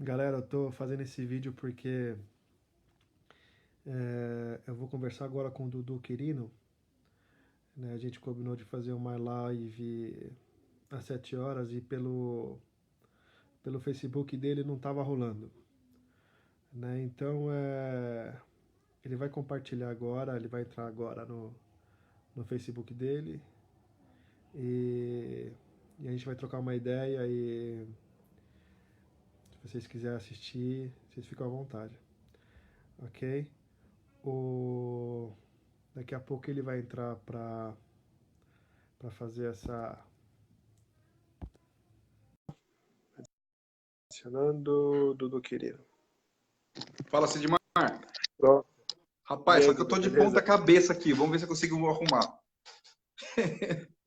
Galera, eu tô fazendo esse vídeo porque eu vou conversar agora com o Dudu Quirino, né? A gente combinou de fazer uma live às 7 horas e pelo Facebook dele não tava rolando, né? Então, ele vai compartilhar agora, ele vai entrar agora no Facebook dele e, e a gente vai trocar uma ideia e se vocês quiserem assistir, vocês ficam à vontade, ok? O... Daqui a pouco ele vai entrar para fazer essa. Adicionando Dudu querido. Fala, Sidmar. Pronto. E Rapaz, só aí, que eu tô Dudu, de ponta beleza? cabeça aqui. Vamos ver se eu consigo arrumar.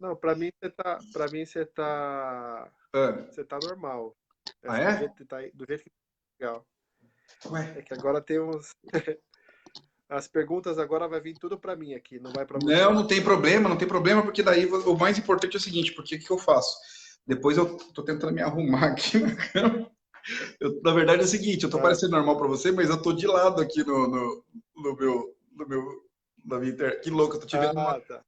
Não, Ah, você tá normal. ah, Do é? jeito que tá, do jeito que tá legal. Ué? É que agora tem uns, as perguntas agora vai vir tudo para mim aqui, não vai para Não, você. não tem problema, não tem problema, porque daí o mais importante é o seguinte, porque o que eu faço? Depois eu tô tentando me arrumar aqui na cama. Na verdade é o seguinte, eu tô Ah, parecendo normal pra você, mas eu tô de lado aqui no meu, na minha inter... Que louco, eu tô te vendo uma... tá.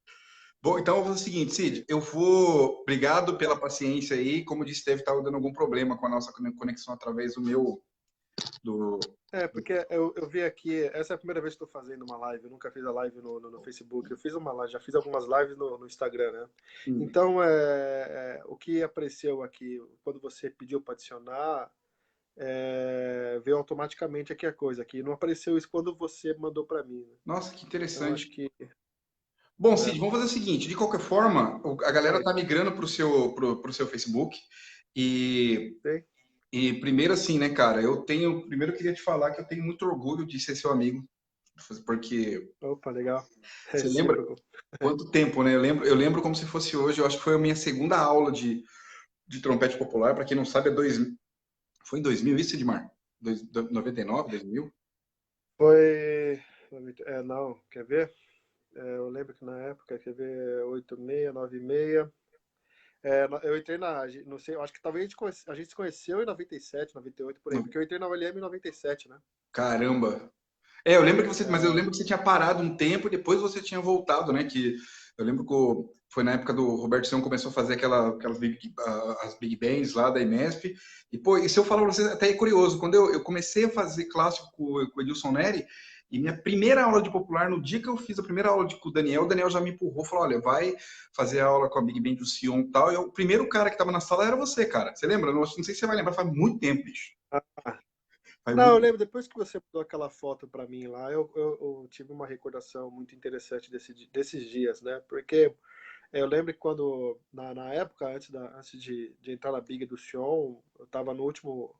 Bom, então eu vou fazer o seguinte, Cid, eu vou... Obrigado pela paciência aí, como eu disse, deve estar dando algum problema com a nossa conexão através do meu... Do... Porque eu vi aqui, essa é a primeira vez que estou fazendo uma live, eu nunca fiz a live no Facebook, eu fiz uma live, já fiz algumas lives no Instagram, né? Então, o que apareceu aqui, quando você pediu para adicionar, veio automaticamente aqui a coisa, aqui não apareceu isso quando você mandou para mim, né? Nossa, que Então, acho interessante. que... Bom, É, Cid, vamos fazer o seguinte: de qualquer forma, a galera aí, está migrando para o seu Facebook. E, tem? e primeiro, assim, né, cara, eu tenho. Primeiro, eu queria te falar que eu tenho muito orgulho de ser seu amigo, porque Opa, legal. você lembra Recíproco. quanto tempo, né? Eu lembro como se fosse hoje. Eu acho que foi a minha segunda aula de trompete popular. Para quem não sabe, foi em 2000 isso, Edmar? 99, 2000? Foi... não, quer ver? Eu lembro que na época, quer ver, 86, 96. Eu entrei não sei, eu acho que talvez a gente se conheceu em 97, 98, por aí, porque eu entrei na OLM em 97, né? Caramba! Eu lembro que você, mas eu É, lembro que você tinha parado um tempo e depois você tinha voltado, né? Que eu lembro que foi na época do Roberto Sião começou a fazer as big bands lá da Inesp. E, pô, e se eu falar pra você, até é curioso, quando eu comecei a fazer clássico com o Edilson Neri, e minha primeira aula de popular, no dia que eu fiz a primeira aula com o Daniel já me empurrou, falou, olha, vai fazer a aula com a Big Band do Sion e tal. E o primeiro cara que tava na sala era você, cara. Você lembra? Não sei se você vai lembrar, faz muito tempo, bicho. ah, Faz não, eu muito... lembro, depois que você mandou aquela foto pra mim lá, eu tive uma recordação muito interessante desses dias, né? Porque eu lembro que quando, na época, antes de entrar na Big do Sion, eu tava no último,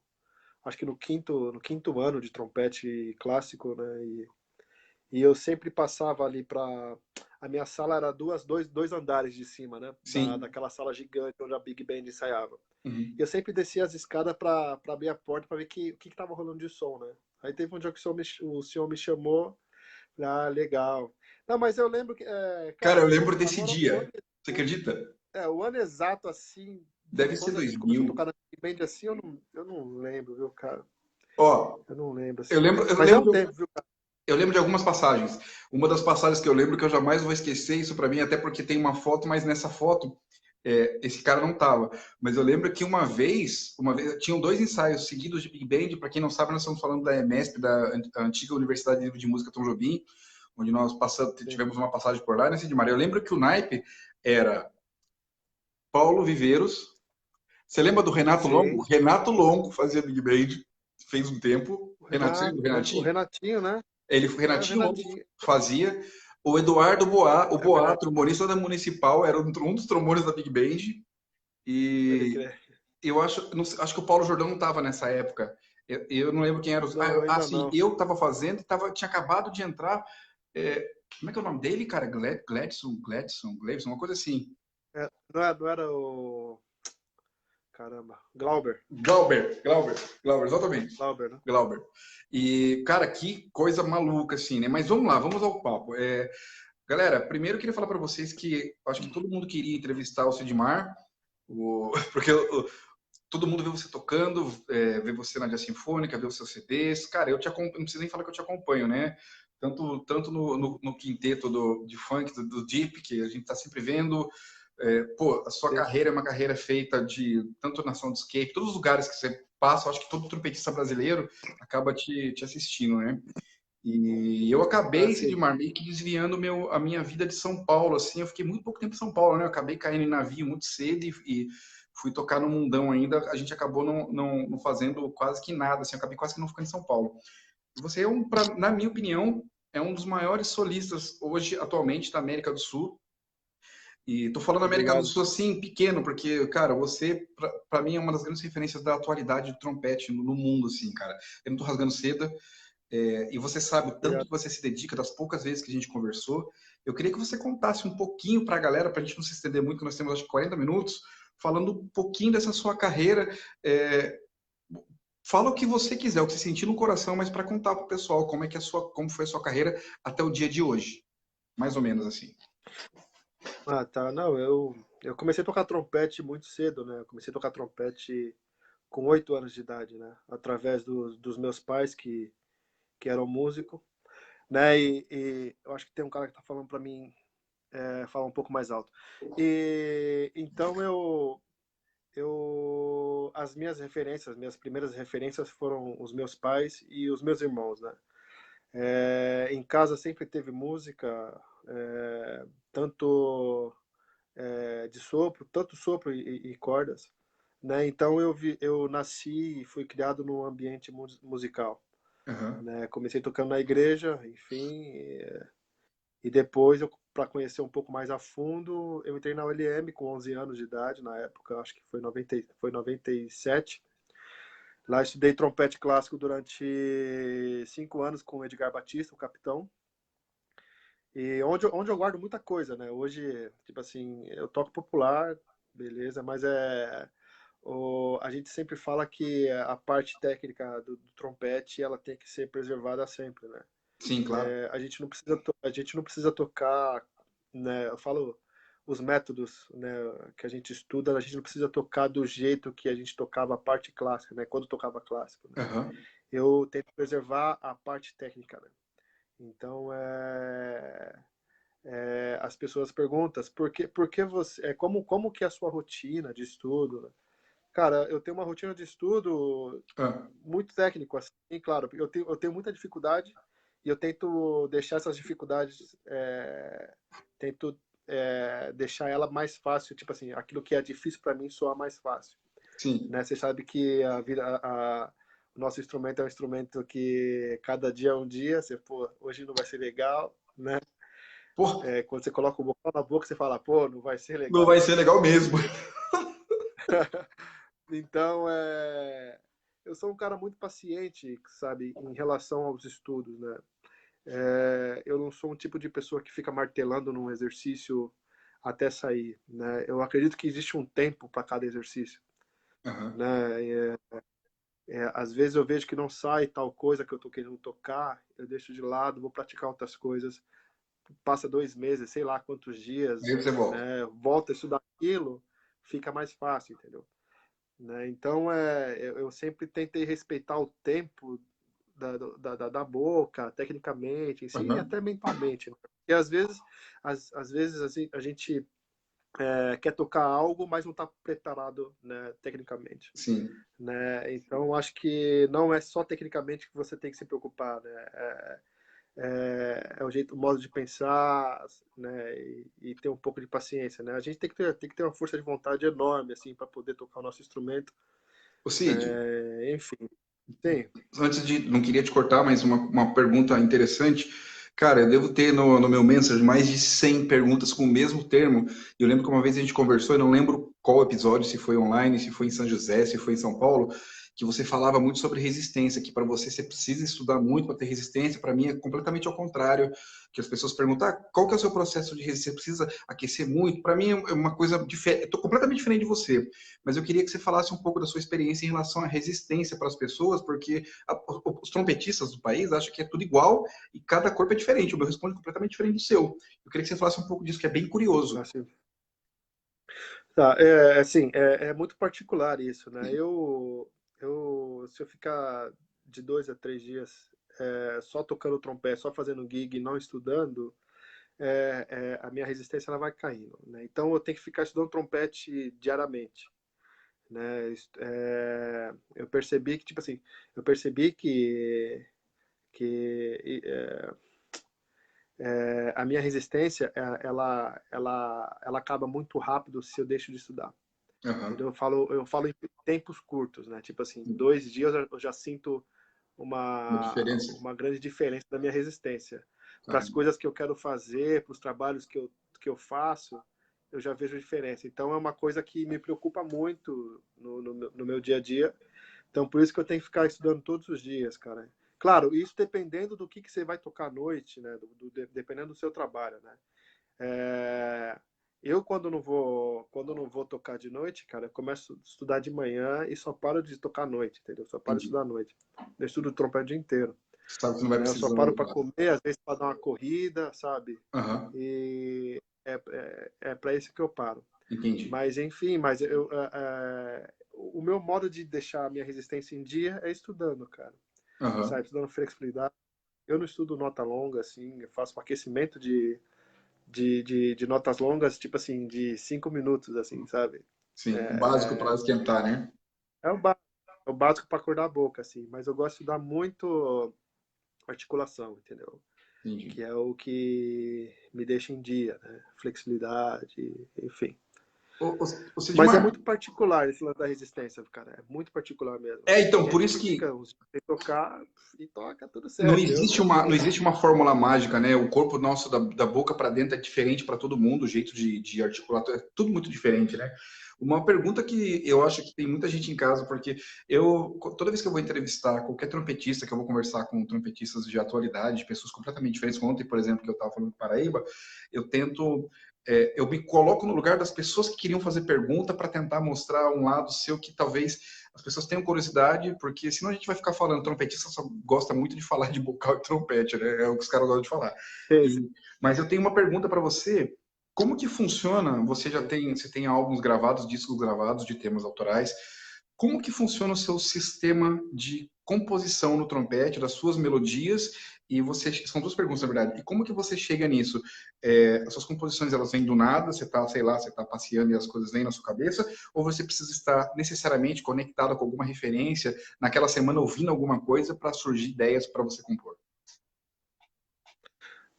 acho que no quinto ano de trompete clássico, né? E eu sempre passava ali para. A minha sala era dois andares de cima, né? Sim. Daquela sala gigante onde a Big Band ensaiava. E Uhum. eu sempre descia as escadas para abrir a porta para ver o que estava rolando de som, né? Aí teve um dia que o senhor me chamou. Legal. Não, mas eu lembro que, Cara, eu cara, lembro desse agora o ano, dia. Você acredita? o ano exato assim, de Deve ser quando a gente começou a 2000. tocar na Big Band assim, eu não lembro, viu, cara? Ó, Eu não lembro eu assim. lembro, eu Mas é um lembro, tempo, viu, cara? eu lembro de algumas passagens. Uma das passagens que eu lembro que eu jamais vou esquecer isso pra mim, até porque tem uma foto, mas nessa foto esse cara não tava. Mas eu lembro que uma vez tinham dois ensaios seguidos de Big Band. Para quem não sabe, nós estamos falando da EMESP, da antiga Universidade de Música Tom Jobim, onde nós Sim. tivemos uma passagem por lá, né, Sidmar? Eu lembro que o naipe era Paulo Viveiros. Você lembra do Renato Longo? Sim. Renato Longo fazia Big Band, fez um tempo. O Renatinho, Renato, o o Renatinho? Renatinho, né? O É, o Renatinho Longo Renatinho. fazia. O Eduardo É Boa, verdade, trombonista da Municipal, era um dos trombones da Big Band. pode E crer. eu acho, não sei, acho que o Paulo Jordão não estava nessa época. Eu não lembro quem era os. Não, ainda Sim, não. eu estava fazendo, tinha acabado de entrar. Como é que é o nome dele, cara? Gladson, uma coisa assim. Não era o. Caramba. Glauber. Glauber, exatamente. Glauber, né? Glauber. E, cara, que coisa maluca, assim, né? Mas vamos lá, vamos ao papo. Galera, primeiro eu queria falar para vocês que acho que todo mundo queria entrevistar o Sidmar, porque todo mundo vê você tocando, vê você na Jazz Sinfônica, vê os seus CDs. Cara, eu te acompanho, não preciso nem falar que eu te acompanho, né? Tanto no quinteto de funk, do Deep, que a gente está sempre vendo. Pô, a sua Sim. carreira é uma carreira feita de tanto na Soundscape, todos os lugares que você passa, eu acho que todo trompetista brasileiro acaba te assistindo, né? E eu acabei, Sim. Sidmar, meio que desviando a minha vida de São Paulo, assim, eu fiquei muito pouco tempo em São Paulo, né? Eu acabei caindo em navio muito cedo e fui tocar no mundão ainda, a gente acabou não fazendo quase que nada, assim, eu acabei quase que não ficando em São Paulo. E você na minha opinião, é um dos maiores solistas hoje, atualmente, da América do Sul. E tô falando América do Obrigado. Sul assim, pequeno, porque, cara, você, pra mim, é uma das grandes referências da atualidade do trompete no mundo, assim, cara. Eu não tô rasgando seda, e você sabe o tanto Obrigado. que você se dedica, das poucas vezes que a gente conversou. Eu queria que você contasse um pouquinho para a galera, para a gente não se estender muito, que nós temos acho que 40 minutos, falando um pouquinho dessa sua carreira. Fala o que você quiser, o que você sentir no coração, mas para contar para o pessoal como foi a sua carreira até o dia de hoje. Mais ou menos assim. Tá. Não, eu comecei a tocar trompete muito cedo, né? Eu comecei a tocar trompete com 8 anos de idade, né? Através dos meus pais que eram músicos, né? E eu acho que tem um cara que tá falando para mim falar um pouco mais alto. E então as minhas referências, minhas primeiras referências foram os meus pais e os meus irmãos, né? Em casa sempre teve música, tanto de sopro, tanto sopro e cordas, né? Então eu nasci e fui criado num ambiente musical, Uhum. né? Comecei tocando na igreja, enfim, e depois para conhecer um pouco mais a fundo, eu entrei na ULM com 11 anos de idade, na época, acho que foi 97. Lá estudei trompete clássico durante 5 anos com o Edgar Batista, o capitão. E onde eu guardo muita coisa, né? Hoje, tipo assim, eu toco popular, beleza, mas a gente sempre fala que a parte técnica do trompete ela tem que ser preservada sempre, né? Sim, claro. A gente não precisa tocar, né? Eu falo os métodos, né, que a gente estuda, a gente não precisa tocar do jeito que a gente tocava a parte clássica, né? Quando tocava clássico, né? Uhum. Eu tento preservar a parte técnica, né? Então, as pessoas perguntam por que você, como que é a sua rotina de estudo, né? Cara, eu tenho uma rotina de estudo Ah, muito técnico, assim, claro, eu tenho muita dificuldade e eu tento deixar essas dificuldades, tento deixar ela mais fácil, tipo assim, aquilo que é difícil para mim soar mais fácil, sim. né? Você sabe que o nosso instrumento é um instrumento que cada dia é um dia, você, pô, hoje não vai ser legal, né? Pô, Quando você coloca o bocão na boca, você fala, pô, não vai ser não legal vai ser hoje. legal mesmo. Então, eu sou um cara muito paciente, sabe, em relação aos estudos, né? Eu não sou um tipo de pessoa que fica martelando num exercício até sair, né? Eu acredito que existe um tempo para cada exercício, Uhum. né? Às vezes eu vejo que não sai tal coisa que eu tô querendo tocar, eu deixo de lado, vou praticar outras coisas. Passa 2 meses, sei lá quantos Aí dias, você volta. né? Volta a estudar aquilo, fica mais fácil, entendeu? Né? Então, eu sempre tentei respeitar o tempo da boca, tecnicamente, em si, e Uhum. até mentalmente. Né? E às vezes assim, a gente quer tocar algo, mas não está preparado, né, tecnicamente. Sim. Né? Então, acho que não é só tecnicamente que você tem que se preocupar. Né? O jeito, o modo de pensar, né? E ter um pouco de paciência. Né? A gente tem que ter uma força de vontade enorme assim, para poder tocar o nosso instrumento. Ô Cid, Enfim, sim. não queria te cortar, mas uma pergunta interessante. Cara, eu devo ter no meu Messenger mais de 100 perguntas com o mesmo termo. Eu lembro que uma vez a gente conversou, eu não lembro qual episódio, se foi online, se foi em São José, se foi em São Paulo, que você falava muito sobre resistência, que para você precisa estudar muito para ter resistência. Para mim é completamente ao contrário, que as pessoas perguntam, qual que é o seu processo de resistência? Você precisa aquecer muito? Para mim é uma coisa diferente, eu estou completamente diferente de você, mas eu queria que você falasse um pouco da sua experiência em relação à resistência para as pessoas, porque os trompetistas do país acham que é tudo igual e cada corpo é diferente. O meu responde completamente diferente do seu. Eu queria que você falasse um pouco disso, que é bem curioso. Assim, Tá, assim, é muito particular isso, né? Se eu ficar de 2 a 3 dias só tocando trompete, só fazendo gig e não estudando, a minha resistência ela vai caindo, né? Então eu tenho que ficar estudando trompete diariamente, né? Eu percebi que, tipo assim, eu percebi que a minha resistência, ela acaba muito rápido se eu deixo de estudar. Aham. Entendeu? Eu falo em tempos curtos, né? Tipo assim, 2 dias eu já sinto Uma uma, diferença. uma grande diferença da minha resistência. Para as Caramba. coisas que eu quero fazer, para os trabalhos que eu faço, eu já vejo diferença. Então é uma coisa que me preocupa muito no meu dia a dia. Então por isso que eu tenho que ficar estudando todos os dias, cara. Claro, isso dependendo do que você vai tocar à noite, né? Dependendo do seu trabalho, né? É, eu quando não vou tocar de noite, cara, eu começo a estudar de manhã e só paro de tocar à noite, entendeu? Só paro de Entendi. estudar à noite. Eu estudo trompete o dia inteiro, Sabe que não vai né? Eu só precisar. paro para comer, às vezes para dar uma corrida, sabe? Aham. E é para isso que eu paro. Entendi. Mas enfim, o meu modo de deixar a minha resistência em dia é estudando, cara. Aham. Sabe? Estudando flexibilidade. Eu não estudo nota longa, assim, eu faço um aquecimento de notas longas, tipo assim, de 5 minutos, assim, sabe? Sim. O básico para É, esquentar, né? é, é o básico para acordar a boca, assim, mas eu gosto de estudar muito articulação, entendeu? Entendi. Que é o que me deixa em dia, né? Flexibilidade, enfim. Ô, Mas é Sidmar, muito particular esse lance da resistência, cara. É muito particular mesmo. Tem então, por gente isso que que fica uns dias sem tocar e toca tudo não certo. existe Eu uma, não sou. existe uma fórmula mágica, né? O corpo nosso, da boca para dentro, é diferente para todo mundo, o jeito de articular, é tudo muito diferente, né? Uma pergunta que eu acho que tem muita gente em casa, porque toda vez que eu vou entrevistar qualquer trompetista, que eu vou conversar com trompetistas de atualidade, pessoas completamente diferentes, ontem, por exemplo, que eu estava falando de Paraíba, eu tento, eu me coloco no lugar das pessoas que queriam fazer pergunta para tentar mostrar um lado seu que talvez as pessoas tenham curiosidade, porque senão a gente vai ficar falando, trompetista só gosta muito de falar de vocal e trompete, né? É o que os caras gostam de falar. Esse, Mas eu tenho uma pergunta para você. Como que funciona? Você tem álbuns gravados, discos gravados de temas autorais. Como que funciona o seu sistema de composição no trompete, das suas melodias? E você, são duas perguntas, na verdade. E como que você chega nisso? As suas composições, elas vêm do nada? Você tá, sei lá, você tá passeando e as coisas vêm na sua cabeça? Ou você precisa estar necessariamente conectado com alguma referência, naquela semana ouvindo alguma coisa para surgir ideias para você compor?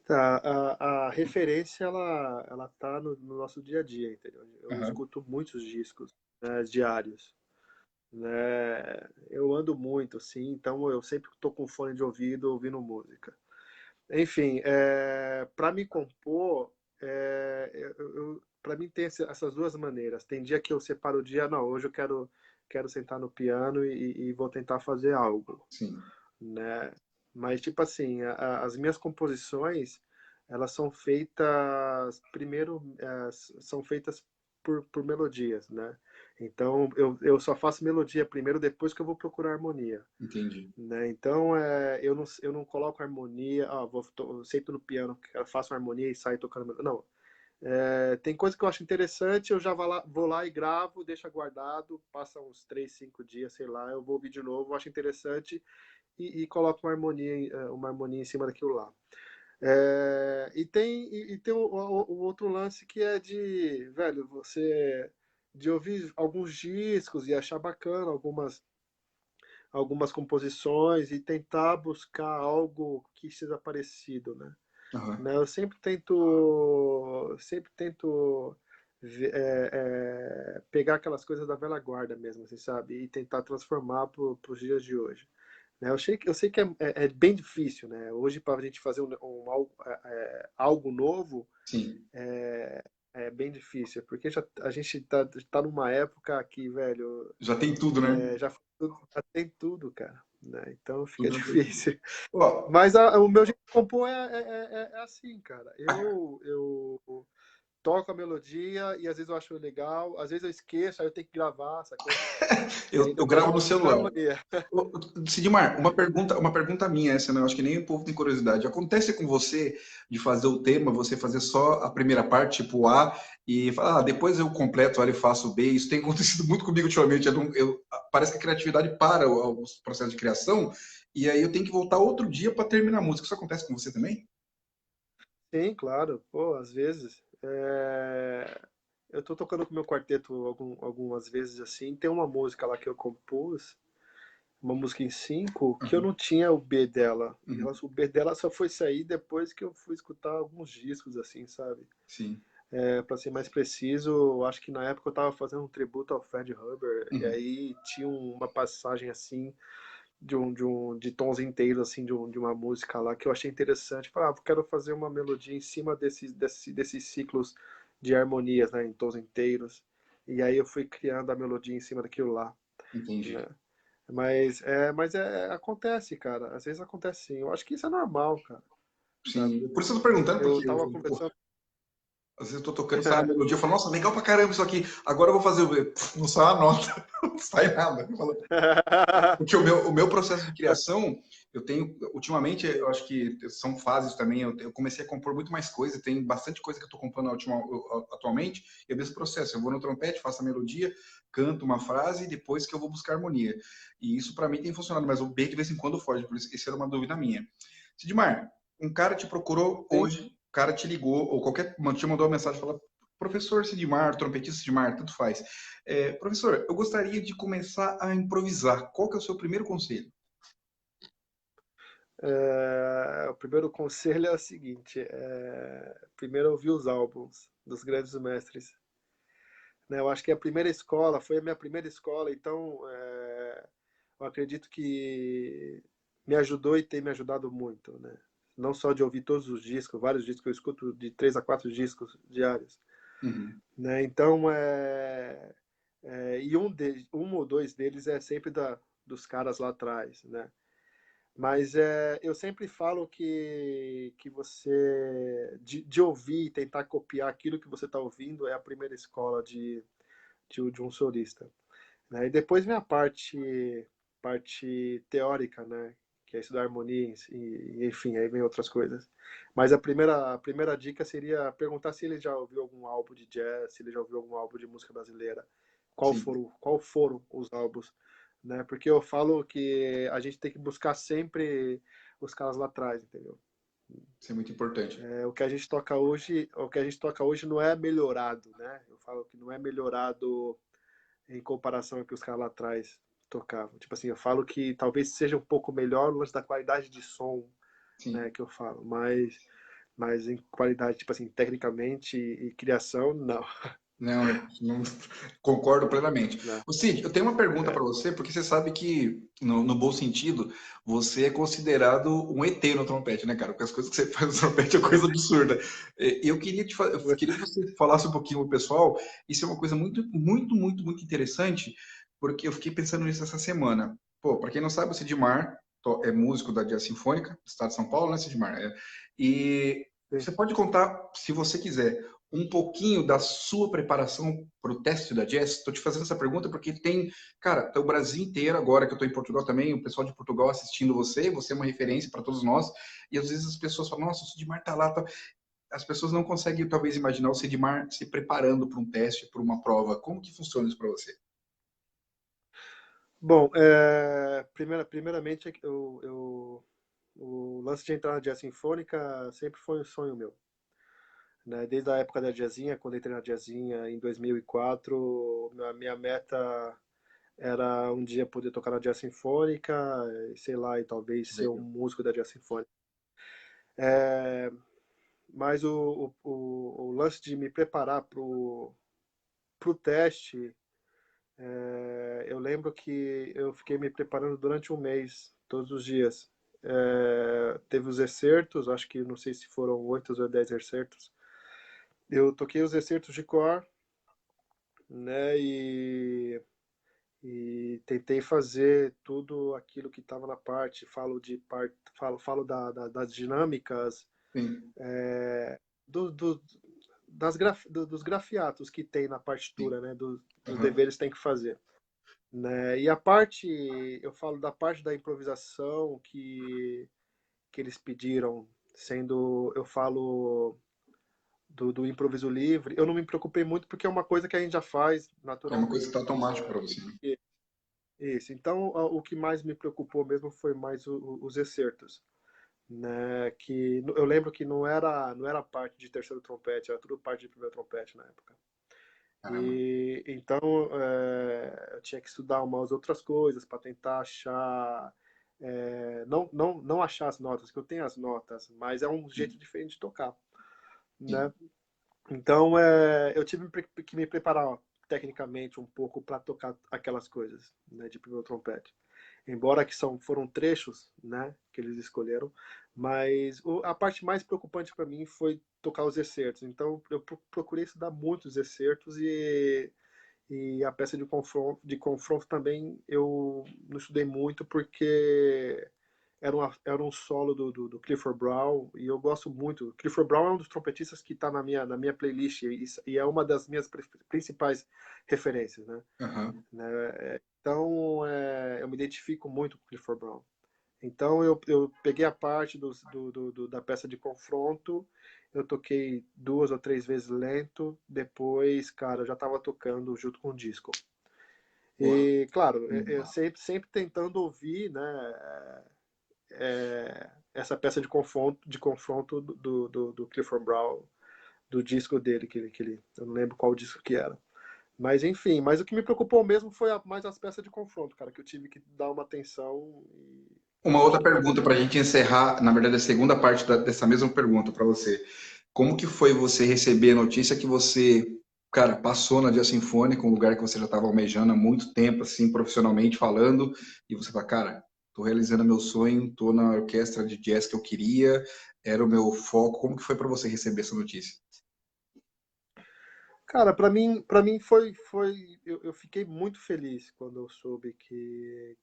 tá, a referência ela tá no nosso dia a dia, entendeu? Eu Aham, escuto muitos discos, né, diários, né? Eu ando muito, assim, então eu sempre estou com fone de ouvido ouvindo música. Enfim, para me compor, para mim tem essas duas maneiras. Tem dia que eu separo o dia, não, hoje eu quero sentar no piano e vou tentar fazer algo, sim. né? Mas tipo assim, as minhas composições, elas são feitas primeiro, são feitas por melodias, né? Então eu só faço melodia primeiro depois que eu vou procurar harmonia, Entendi. né? Então eu não coloco harmonia, eu sento no piano, faço uma harmonia e saio tocando. Não, tem coisa que eu acho interessante, eu já vou lá e gravo, deixo guardado, passa uns 3, 5 dias, sei lá, eu vou ouvir de novo, acho interessante e coloco uma harmonia em cima daquilo lá. E tem o outro lance que é velho, de ouvir alguns discos e achar bacana algumas composições e tentar buscar algo que seja parecido, né? Aham. Eu sempre tento pegar aquelas coisas da velha guarda mesmo, assim, sabe? E tentar transformar para os dias de hoje. Né? Eu sei que é bem difícil, né? Hoje, para a gente fazer algo novo, Sim. é bem difícil, porque a gente tá numa época que, velho, Já tem tudo, né? já tem tudo, cara. Né? Então fica Tudo já tem tudo. difícil. Ó, Mas o meu jeito de compor é assim, cara. Eu toco a melodia e às vezes eu acho legal, às vezes eu esqueço, aí eu tenho que gravar, sacou? E aí Eu depois eu gravo no vou buscar a celular. harmonia. Sidmar, uma pergunta minha essa, né? Eu acho que nem o povo tem curiosidade. Acontece com você de fazer o tema, você fazer só a primeira parte, tipo o A, e falar, depois eu completo ela e faço o B. Isso tem acontecido muito comigo ultimamente. Parece que a criatividade para o processo de criação, e aí eu tenho que voltar outro dia para terminar a música. Isso acontece com você também? Sim, claro. Pô, às vezes. Eu tô tocando com o meu quarteto algumas vezes assim. Tem uma música lá que eu compus, uma música em cinco, que eu Uhum, não tinha o B dela. E uhum, o B dela só foi sair depois que eu fui escutar alguns discos, assim, sabe? sim. Para ser mais preciso, eu acho que na época eu tava fazendo um tributo ao Fred Hubbard, e Uhum, aí tinha uma passagem assim de tons inteiros assim de uma música lá que eu achei interessante. Falei, eu quero fazer uma melodia em cima desses ciclos de harmonias, né, em tons inteiros. E aí eu fui criando a melodia em cima daquilo lá, entendi. né? Acontece, cara. Às vezes acontece sim. Eu acho que isso é normal, cara, sabe? Sim. Por isso eu tô perguntando, Eu porque tava pô, conversando. às vezes eu tô tocando, sai uma melodia, eu falo, nossa, legal pra caramba isso aqui. Agora eu vou fazer o B. Não sai uma nota, não sai nada. Porque o meu processo de criação, eu tenho, ultimamente, eu acho que são fases também, eu comecei a compor muito mais coisa, tem bastante coisa que eu estou compondo atualmente, e é o mesmo processo, eu vou no trompete, faço a melodia, canto uma frase, e depois que eu vou buscar harmonia. E isso para mim tem funcionado, mas o B de vez em quando foge, por isso essa era uma dúvida minha. Sidmar, um cara te procurou Sim. hoje, um cara te ligou, ou te mandou uma mensagem, falou, professor Sidmar, trompetista Sidmar, tanto faz. Professor, eu gostaria de começar a improvisar. Qual que é o seu primeiro conselho? O primeiro conselho é o seguinte: primeiro ouvir os álbuns dos grandes mestres. Né? Eu acho que a primeira escola foi a minha primeira escola, então eu acredito que me ajudou e tem me ajudado muito, né? Não só de ouvir todos os discos, vários discos que eu escuto de 3 a 4 discos diários, Uhum. né? Então e um ou dois deles é sempre dos caras lá atrás, né? Mas eu sempre falo que você, de ouvir e tentar copiar aquilo que você está ouvindo, é a primeira escola de um solista. Né? E depois vem a parte teórica, né? Que é estudar harmonias e enfim, aí vem outras coisas. Mas a primeira dica seria perguntar se ele já ouviu algum álbum de jazz, se ele já ouviu algum álbum de música brasileira, Sim, qual foram os álbuns, né? Porque eu falo que a gente tem que buscar sempre os caras lá atrás, entendeu? isso é muito importante. O que a gente toca hoje não é melhorado, né? Eu falo que não é melhorado em comparação ao que os caras lá atrás tocavam. Tipo assim, eu falo que talvez seja um pouco melhor o lance da qualidade de som, Sim. né, que eu falo, mas em qualidade, tipo assim, tecnicamente e criação, não. Não, não concordo plenamente. Não. O Cid, eu tenho uma pergunta É. para você, porque você sabe que, no bom sentido, você é considerado um ET no trompete, né, cara? Porque as coisas que você faz no trompete é coisa absurda. Eu queria que você falasse um pouquinho pro pessoal. Isso é uma coisa muito, muito, muito, muito interessante, porque eu fiquei pensando nisso essa semana. Pô, para quem não sabe, o Sidmar é músico da Jazz Sinfônica, do estado de São Paulo, né, Sidmar? E Sim. você pode contar, se você quiser, um pouquinho da sua preparação para o teste da Jazz? Estou te fazendo essa pergunta porque tem, cara, tá o Brasil inteiro agora que eu estou em Portugal também, o pessoal de Portugal assistindo você é uma referência para todos nós, e às vezes as pessoas falam, nossa, o Sidmar tá lá, tá. As pessoas não conseguem talvez imaginar o Sidmar se preparando para um teste, para uma prova. Como que funciona isso para você? Bom, primeiramente, o lance de entrar na jazz sinfônica sempre foi um sonho meu. Né? Desde a época da jazzinha, quando entrei na jazzinha em 2004, a minha meta era um dia poder tocar na jazz sinfônica, sei lá, e talvez ser um Legal. músico da jazz sinfônica. Mas o lance de me preparar pro teste, eu lembro que eu fiquei me preparando durante um mês, todos os dias. Teve os excertos, acho que não sei se foram 8 ou 10 excertos. Eu toquei os excertos de cor, né, e tentei fazer tudo aquilo que estava na parte. Falo das dinâmicas, Sim. é, do, do, dos grafiatos que tem na Sim. partitura, né? Dos Aham. deveres que tem que fazer. Né? E a parte, eu falo da parte da improvisação que eles pediram, sendo, eu falo do improviso livre, eu não me preocupei muito porque é uma coisa que a gente já faz É uma coisa que está naturalmente, automático né? para você, né? Isso. Então, o que mais me preocupou mesmo foi mais os excertos, né? Que eu lembro que não era parte de terceiro trompete, era tudo parte de primeiro trompete na época. Caramba. E então eu tinha que estudar umas outras coisas para tentar achar, não achar as notas, que eu tenho as notas, mas é um jeito Sim, diferente de tocar, sim. né? Então eu tive que me preparar tecnicamente um pouco para tocar aquelas coisas, né, de primeiro trompete. Embora que foram trechos, né, que eles escolheram, mas a parte mais preocupante para mim foi tocar os excertos. Então eu procurei estudar muitos excertos e a peça de confronto também eu não estudei muito porque era um solo do Clifford Brown e eu gosto muito. Clifford Brown é um dos trompetistas que está na minha playlist e é uma das minhas principais referências, né? Aham. Então eu me identifico muito com Clifford Brown. Então eu peguei a parte da peça de confronto, eu toquei 2 ou 3 vezes lento, depois, cara, eu já estava tocando junto com o disco. Porra. E, claro, eu sempre tentando ouvir, né, essa peça de confronto do Clifford Brown, do disco dele, eu não lembro qual disco que era. Mas enfim, mas o que me preocupou mesmo foi mais as peças de confronto, cara, que eu tive que dar uma atenção e Uma eu acho outra que valeu pergunta para a muito. gente encerrar, na verdade, a segunda parte dessa mesma pergunta para você. Como que foi você receber a notícia que você, cara, passou na Dia Sinfônica, um lugar que você já estava almejando há muito tempo, assim, profissionalmente falando, e você fala, cara, tô realizando meu sonho, tô na orquestra de jazz que eu queria, era o meu foco. Como que foi para você receber essa notícia? Cara, para mim eu fiquei muito feliz quando eu soube que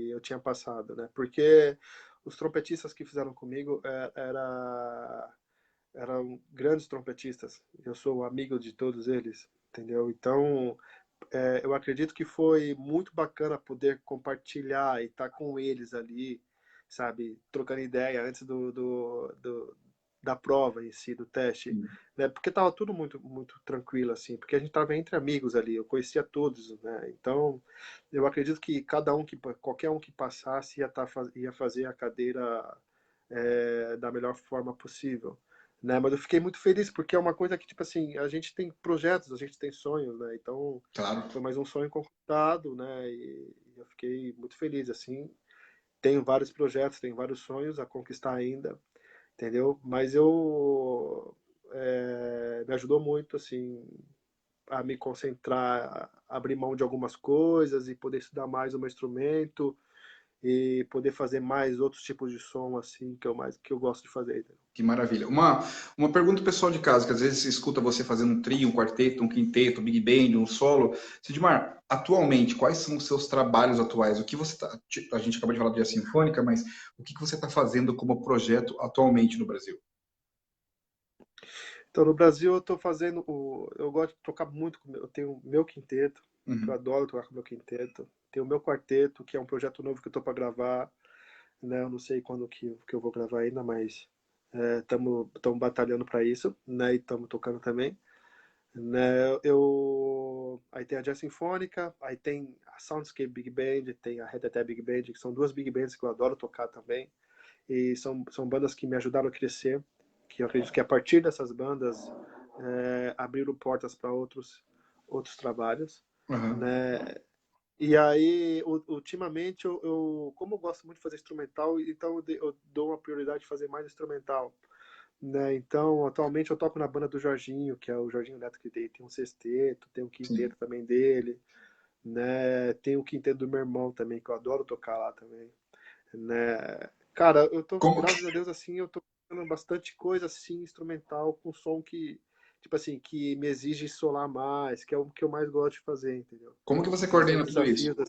eu tinha passado, né? Porque os trompetistas que fizeram comigo eram grandes trompetistas. Eu sou amigo de todos eles, entendeu? Então, eu acredito que foi muito bacana poder compartilhar e estar com eles ali, sabe, trocando ideia antes da prova em si, do teste, né? Porque tava tudo muito muito tranquilo assim, porque a gente tava entre amigos ali, eu conhecia todos, né? Então, eu acredito que qualquer um que passasse ia fazer a cadeira da melhor forma possível. Né? Mas eu fiquei muito feliz porque é uma coisa que, tipo assim, a gente tem projetos, a gente tem sonhos, né? Então, Claro. foi mais um sonho concretado, né? E eu fiquei muito feliz, assim. Tenho vários projetos, tenho vários sonhos a conquistar ainda, entendeu? Mas me ajudou muito, assim, a me concentrar, a abrir mão de algumas coisas e poder estudar mais o meu instrumento e poder fazer mais outros tipos de som, assim, que eu gosto de fazer, entendeu? Que maravilha. Uma pergunta pessoal de casa, que às vezes se escuta você fazendo um trio, um quarteto, um quinteto, um big band, um solo. Sidmar, atualmente, quais são os seus trabalhos atuais? O que você tá, a gente acabou de falar de sinfônica, mas o que você está fazendo como projeto atualmente no Brasil? Então, no Brasil, eu estou fazendo eu gosto de tocar muito eu tenho o meu quinteto, que eu Uhum. adoro tocar com o meu quinteto. Tenho o meu quarteto, que é um projeto novo que eu estou para gravar, né? Eu não sei quando que eu vou gravar ainda, mas estamos batalhando para isso, né? E estamos tocando também, né? Aí tem a Jazz Sinfônica, aí tem a Soundscape Big Band, tem a Red Até Big Band, que são duas big bands que eu adoro tocar também. E são bandas que me ajudaram a crescer, que eu acredito que a partir dessas bandas abriram portas para outros trabalhos, Uhum. né? E aí, ultimamente, como eu gosto muito de fazer instrumental, então eu dou uma prioridade de fazer mais instrumental, né? Então, atualmente eu toco na banda do Jorginho, que é o Jorginho Neto, que tem um sexteto, tem um Sim. quinteto também dele, né? Tem o quinteto do meu irmão também, que eu adoro tocar lá também, né? Cara, Como que, graças a Deus, assim, eu tô fazendo bastante coisa, assim, instrumental, com som que, tipo assim, que me exige solar mais, que é o que eu mais gosto de fazer, entendeu? como que você Esse é o coordena tudo isso? desafio.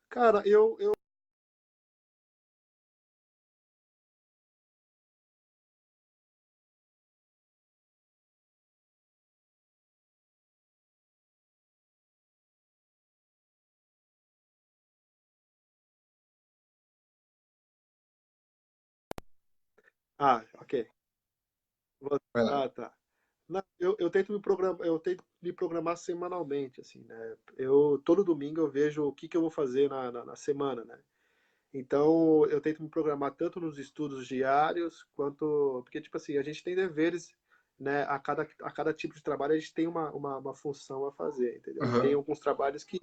Cara, eu Ah, ok. Vai lá. Ah, tá. Não, eu tento me programar semanalmente, assim, né? Todo domingo eu vejo o que que eu vou fazer na semana, né? Então, eu tento me programar tanto nos estudos diários, quanto. Porque, tipo assim, a gente tem deveres, né? A cada tipo de trabalho a gente tem uma função a fazer, entendeu? E tem Aham. alguns trabalhos que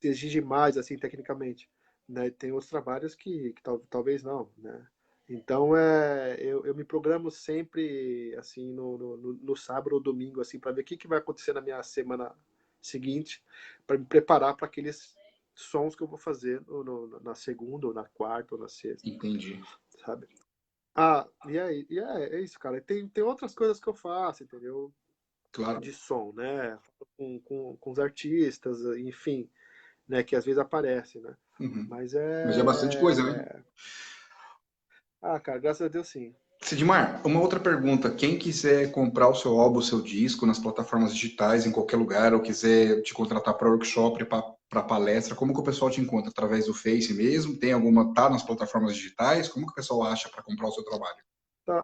exigem mais, assim, tecnicamente, né? Tem outros trabalhos que talvez não, né? Então, eu me programo sempre, assim, no sábado ou domingo, assim, para ver o que que vai acontecer na minha semana seguinte, para me preparar para aqueles sons que eu vou fazer na segunda, ou na quarta, ou na sexta, Entendi. sabe? Ah, é isso, cara. Tem outras coisas que eu faço, entendeu? Claro. De som, né? Com os artistas, enfim, né? Que às vezes aparecem, né? Uhum. Mas Mas já é bastante coisa, né? Ah, cara, graças a Deus sim. Sidmar, uma outra pergunta. Quem quiser comprar o seu álbum, o seu disco nas plataformas digitais, em qualquer lugar, ou quiser te contratar para workshop, para palestra, como que o pessoal te encontra? Através do Face mesmo? Tem alguma, tá nas plataformas digitais? Como que o pessoal acha para comprar o seu trabalho? Tá.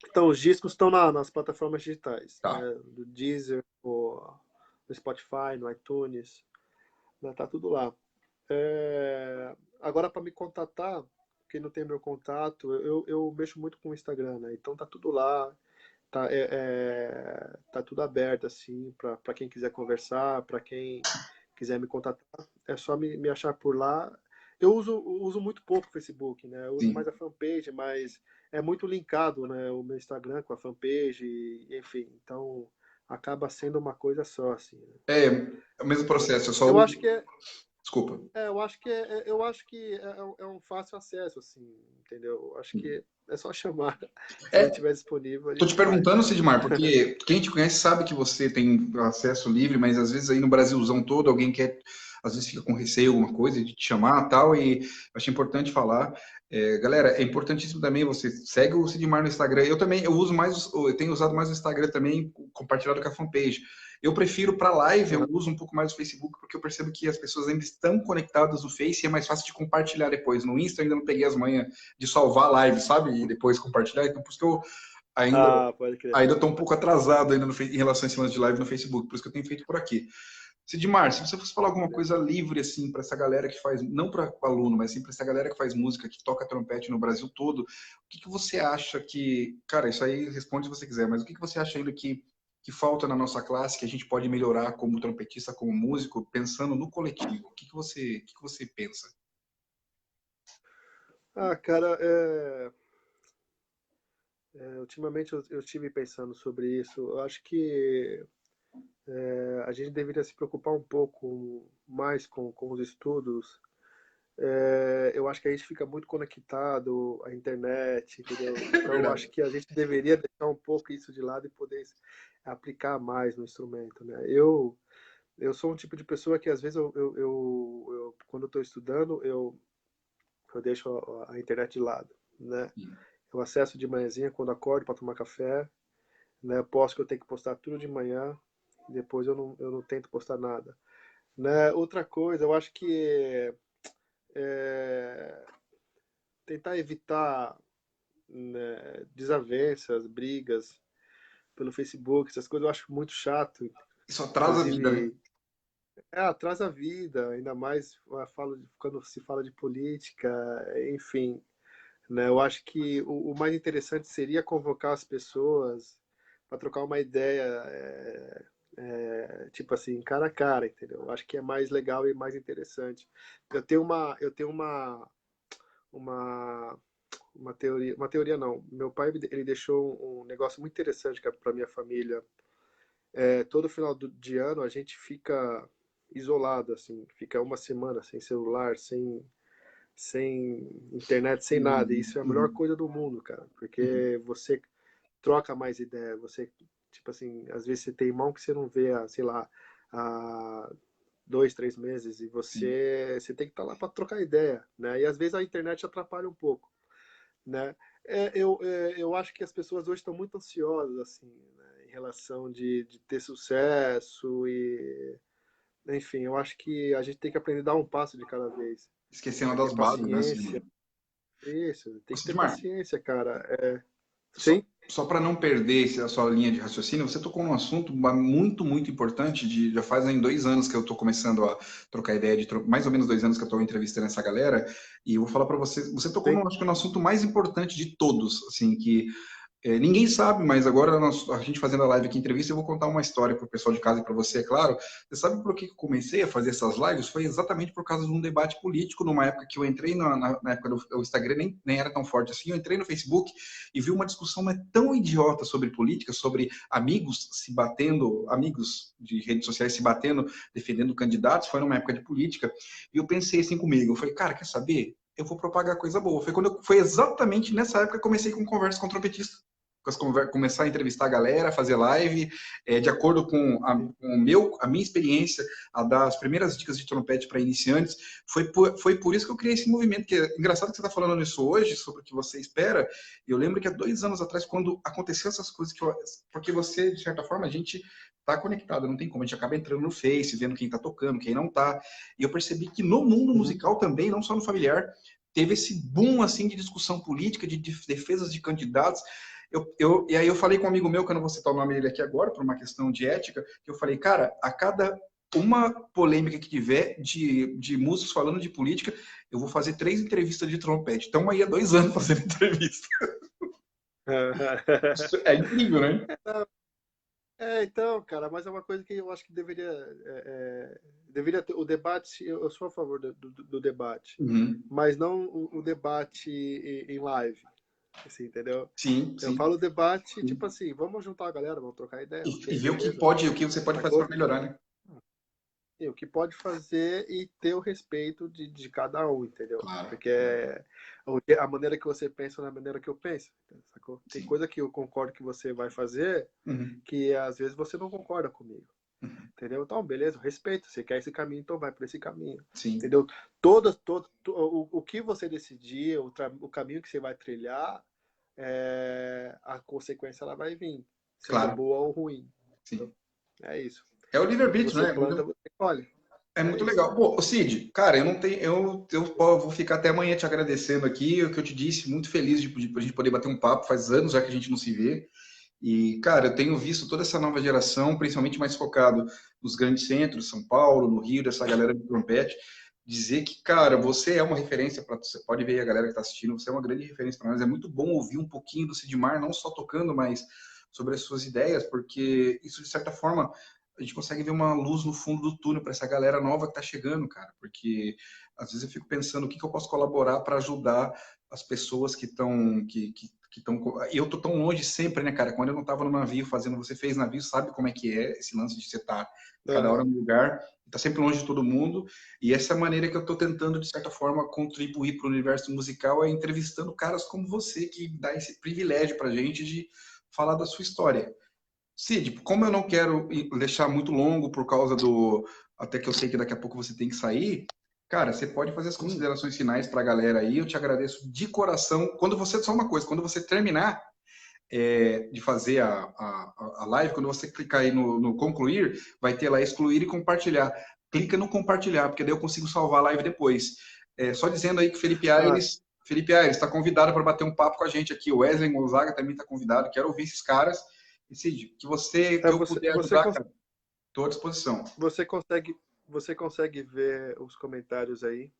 Então, os discos estão nas plataformas digitais, Tá. né? Do Deezer, no Spotify, no iTunes, né? Tá tudo lá. Agora, para me contatar, quem não tem meu contato, eu mexo muito com o Instagram, né? Então tá tudo lá, tá tudo aberto, assim, para quem quiser conversar, para quem quiser me contatar, é só me achar por lá. Eu uso muito pouco o Facebook, né? Eu uso mais Sim. a fanpage, mas é muito linkado, né? O meu Instagram com a fanpage, enfim. Então acaba sendo uma coisa só, assim, né? É o mesmo Entendeu? processo, eu só Eu uso. acho que é, Desculpa. eu acho que é um fácil acesso, assim, entendeu? Eu acho que é só chamar. Se a gente É, estiver disponível, a tô gente te faz. perguntando, Sidmar, porque quem te conhece sabe que você tem acesso livre, mas às vezes aí no Brasilzão todo alguém quer, às vezes fica com receio alguma coisa de te chamar tal, e eu acho importante falar. Galera, é importantíssimo também você segue o Sidmar no Instagram. Eu também, eu uso mais, eu tenho usado mais o Instagram também, compartilhado com a fanpage. Eu prefiro para live, eu Aham. uso um pouco mais o Facebook, porque eu percebo que as pessoas ainda estão conectadas no Face e é mais fácil de compartilhar depois. No Insta eu ainda não peguei as manhas de salvar a live, sabe? E depois compartilhar. Então, por isso que eu ainda Ah, pode crer. ainda estou um pouco atrasado ainda em relação a esse lance de live no Facebook, por isso que eu tenho feito por aqui. Sidmar, se você fosse falar alguma coisa livre assim para essa galera que faz, não para o aluno, mas sim para essa galera que faz música, que toca trompete no Brasil todo, o que que você acha que, cara, isso aí responde se você quiser, mas o que que você acha ainda que falta na nossa classe que a gente pode melhorar como trompetista, como músico, pensando no coletivo? O que que você pensa? Ah, cara, ultimamente eu estive pensando sobre isso. Eu acho que a gente deveria se preocupar um pouco mais com os estudos. Eu acho que a gente fica muito conectado à internet, entendeu? É Então, eu acho verdade. que a gente deveria deixar um pouco isso de lado e poder aplicar mais no instrumento, né? Eu sou um tipo de pessoa que, às vezes, quando eu estou estudando, eu deixo a internet de lado, né? Eu acesso de manhãzinha quando acordo para tomar café, né? Eu posto que eu tenho que postar tudo de manhã, depois eu não tento postar nada, né? Outra coisa, eu acho que é, tentar evitar, né, desavenças, brigas pelo Facebook, essas coisas eu acho muito chato. Isso atrasa a vida, né? Inclusive, atrasa a vida, ainda mais quando se fala de política, enfim. Né? Eu acho que o mais interessante seria convocar as pessoas para trocar uma ideia, tipo assim, cara a cara, entendeu? Eu acho que é mais legal e mais interessante. Eu tenho uma teoria não. Meu pai ele deixou um negócio muito interessante para minha família. Todo final de ano a gente fica isolado, assim, fica uma semana sem celular, sem internet, sem nada. E isso é a melhor Uhum. coisa do mundo, cara, Uhum. porque você troca mais ideia, você, tipo assim, às vezes você tem irmão que você não vê, sei lá, há 2, 3 meses e Sim. você tem que estar lá para trocar ideia, né? E às vezes a internet atrapalha um pouco, né? Eu acho que as pessoas hoje estão muito ansiosas, assim, né, em relação de ter sucesso e, enfim, eu acho que a gente tem que aprender a dar um passo de cada vez, Esquecendo ter das bases, né, paciência. Sidmar? Isso, tem Ô, que ter Sidmar, paciência, cara. só, Sim, só para não perder a sua linha de raciocínio, você tocou num assunto muito, muito importante. Já fazem 2 anos que eu estou começando a trocar ideia, mais ou menos 2 anos que eu estou entrevistando essa galera, e eu vou falar para você, você tocou sim. no, acho que no assunto mais importante de todos, assim, que ninguém sabe, mas agora a gente fazendo a live aqui, entrevista, eu vou contar uma história para o pessoal de casa e para você, é claro. Você sabe por que eu comecei a fazer essas lives? Foi exatamente por causa de um debate político, numa época que eu entrei, na época do Instagram, nem era tão forte assim, eu entrei no Facebook e vi uma discussão tão idiota sobre política, sobre amigos se batendo, amigos de redes sociais se batendo, defendendo candidatos, foi numa época de política, e eu pensei assim comigo, eu falei, cara, quer saber? Eu vou propagar coisa boa. Foi exatamente nessa época que eu comecei com conversa com trompetista, começar a entrevistar a galera, fazer live, de acordo a minha experiência, a dar as primeiras dicas de trompete para iniciantes. Foi por isso que eu criei esse movimento, que é engraçado que você está falando nisso hoje, sobre o que você espera. Eu lembro que há 2 anos atrás, quando aconteceu essas coisas, porque você, de certa forma, a gente está conectado, não tem como, a gente acaba entrando no Face, vendo quem está tocando, quem não está. E eu percebi que no mundo Uhum. musical também, não só no familiar, teve esse boom assim de discussão política, de defesas de candidatos. E aí eu falei com um amigo meu, que eu não vou citar o nome dele aqui agora, por uma questão de ética, que eu falei, cara, a cada uma polêmica que tiver de músicos falando de política, eu vou fazer 3 entrevistas de trompete. Estamos aí há 2 anos fazendo entrevista. Isso é incrível, né? Então, cara, mas é uma coisa que eu acho que deveria ter o debate. Eu sou a favor do debate, Uhum. mas não o debate em live, assim, entendeu? Sim, Eu sim, falo debate tipo sim. assim, vamos juntar a galera, vamos trocar ideia, E ok, ver beleza, o que você pode fazer sacou? para melhorar, né? E o que pode fazer e ter o respeito de cada um, entendeu? Claro, Porque a maneira que você pensa não é a maneira que eu penso, sacou? Tem sim. coisa que eu concordo que você vai fazer Uhum. que às vezes você não concorda comigo. Uhum. Entendeu? Então, beleza, respeito. Você quer esse caminho, então vai para esse caminho. Sim, Entendeu? O que você decidir, o caminho que você vai trilhar, a consequência ela vai vir, sendo claro, boa ou ruim. sim. É isso. É o O que livre-arbítrio, você né? planta, você colhe. É É muito isso. legal. Pô, Cid, cara, eu não tenho. Eu vou ficar até amanhã te agradecendo aqui. O que eu te disse, muito feliz de a gente poder bater um papo. Faz anos já que a gente não se vê. E, cara, eu tenho visto toda essa nova geração, principalmente mais focado nos grandes centros, São Paulo, no Rio, dessa galera de trompete, dizer que, cara, você é uma referência para. Você pode ver a galera que está assistindo, você é uma grande referência para nós. É muito bom ouvir um pouquinho do Sidmar, não só tocando, mas sobre as suas ideias, porque isso, de certa forma, a gente consegue ver uma luz no fundo do túnel para essa galera nova que está chegando, cara. Porque às vezes eu fico pensando o que eu posso colaborar para ajudar as pessoas que estão que estão. Eu tô tão longe sempre, né, cara? Quando eu não estava no navio fazendo, você fez navio, sabe como é que é esse lance de você estar cada hora Aham. no lugar, tá sempre longe de todo mundo. E essa maneira que eu tô tentando, de certa forma, contribuir para o universo musical é entrevistando caras como você, que dá esse privilégio pra gente de falar da sua história. Cid, como eu não quero deixar muito longo por causa do. Até que eu sei que daqui a pouco você tem que sair, cara, você pode fazer as Hum. considerações finais para a galera aí. Eu te agradeço de coração. Quando você. Só uma coisa, quando você terminar de fazer a live, quando você clicar aí no concluir, vai ter lá excluir e compartilhar. Clica no compartilhar, porque daí eu consigo salvar a live depois. Só dizendo aí que Ah, Felipe Aires está convidado para bater um papo com a gente aqui. O Wesley Gonzaga também está convidado. Quero ouvir esses caras. E Cid, que eu você, puder ajudar, cara, estou à disposição. você consegue ver os comentários aí?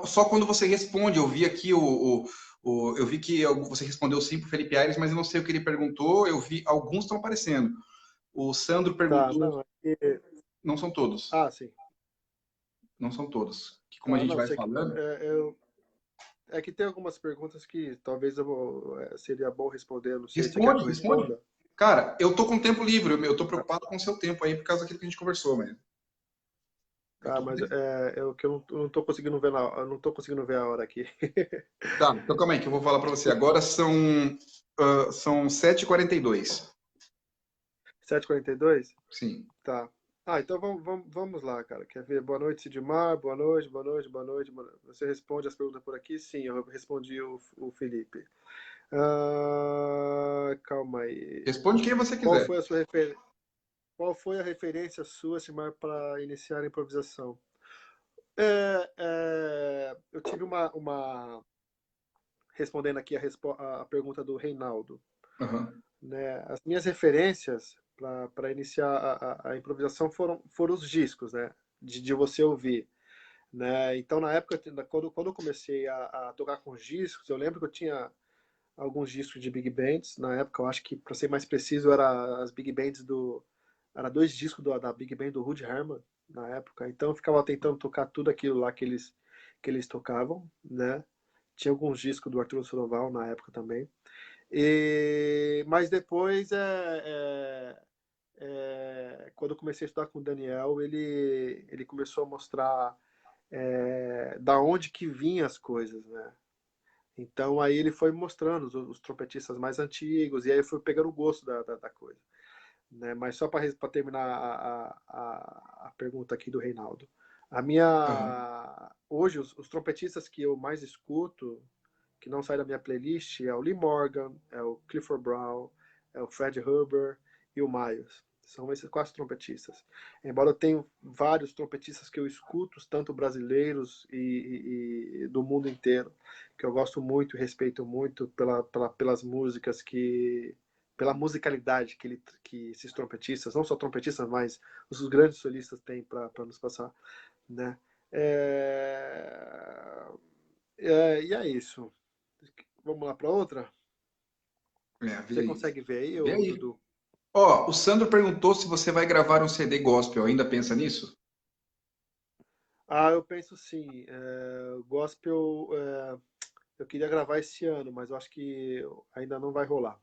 Só quando você responde, eu vi aqui eu vi que você respondeu sim para o Felipe Aires, mas eu não sei o que ele perguntou. Eu vi alguns estão aparecendo. O Sandro Tá, perguntou, não, não são todos, sim. não são todos. Que como a Tá, gente não, vai sei que, falando, é que tem algumas perguntas que talvez seria bom responder, não sei, você quer que responde, eu responde. responda? Cara, eu tô com tempo livre, eu tô preocupado com o seu tempo aí por causa daquilo que a gente conversou, mesmo. Eu Tá, tô com mas tempo. que eu não tô conseguindo ver eu não tô conseguindo ver a hora aqui. Tá, então calma aí que eu vou falar para você. Agora são 7h42. 7h42? Sim. Tá. Então vamos lá, cara. Quer ver? Boa noite, Sidmar. Boa noite, boa noite, boa noite. Você responde as perguntas por aqui? Sim, eu respondi o Felipe. Calma aí. Responde quem você Qual quiser. foi a sua Qual foi a referência sua, Sidmar, para iniciar a improvisação? Eu tive respondendo aqui a pergunta do Reinaldo, Aham. né? As minhas referências para iniciar a improvisação foram os discos, né? De você ouvir, né? Então, na época, quando eu comecei a tocar com os discos, eu lembro que eu tinha alguns discos de big bands. Na época, eu acho que, para ser mais preciso, era as big bands era dois discos da big band do Rudy Herman, na época. Então, eu ficava tentando tocar tudo aquilo lá que eles tocavam, né? Tinha alguns discos do Arthur Soroval na época também. Mas depois, quando eu comecei a estudar com o Daniel, ele começou a mostrar da onde que vinham as coisas, né? Então aí ele foi mostrando os trompetistas mais antigos, e aí eu fui pegando o gosto da coisa. Né? Mas só para terminar a pergunta aqui do Reinaldo. Aham. Hoje, os trompetistas que eu mais escuto, que não sai da minha playlist, é o Lee Morgan, é o Clifford Brown, é o Fred Hubbard e o Miles. São esses quatro trompetistas. Embora eu tenha vários trompetistas que eu escuto, tanto brasileiros e do mundo inteiro, que eu gosto muito e respeito muito pelas músicas pela musicalidade que esses trompetistas, não só trompetistas, mas os grandes solistas têm para nos passar, né? É, e é isso. Vamos lá para outra? É, vê Você aí. consegue ver aí, Vê ô, aí. Dudu? Ó, o Sandro perguntou se você vai gravar um CD gospel. Ainda pensa nisso? Eu penso sim. Gospel, eu queria gravar esse ano, mas eu acho que ainda não vai rolar,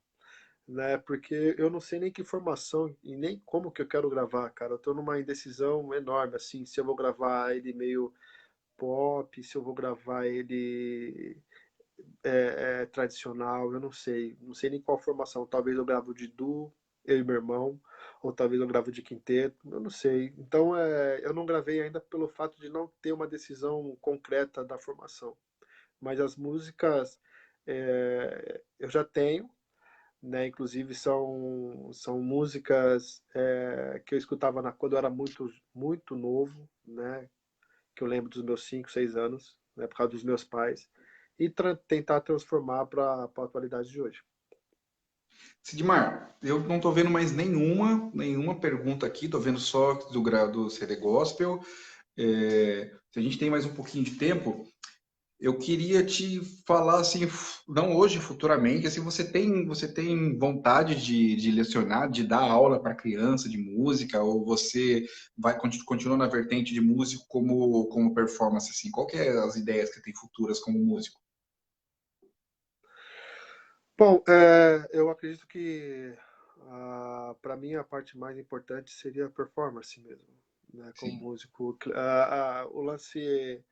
né? Porque eu não sei nem que formação e nem como que eu quero gravar, cara. Eu tô numa indecisão enorme, assim, se eu vou gravar ele meio pop, se eu vou gravar ele tradicional, eu não sei. Não sei nem qual formação. Talvez eu gravo de duo, eu e meu irmão, ou talvez eu gravo de quinteto, eu não sei. Então, eu não gravei ainda pelo fato de não ter uma decisão concreta da formação. Mas as músicas eu já tenho, né? Inclusive são músicas que eu escutava quando eu era muito, muito novo, né? Que eu lembro dos meus 5 6 anos, né? Por causa dos meus pais, e tentar transformar para a atualidade de hoje. Sidmar, eu não tô vendo mais nenhuma pergunta aqui, tô vendo só do CD Gospel. Se a gente tem mais um pouquinho de tempo, eu queria te falar assim, não hoje, futuramente, assim, você tem vontade de lecionar, de dar aula para criança de música, ou você continua na vertente de músico como performance, assim? Qual que é as ideias que você tem futuras como músico? Bom, eu acredito que para mim a parte mais importante seria a performance mesmo, né? Como Sim, músico, o lance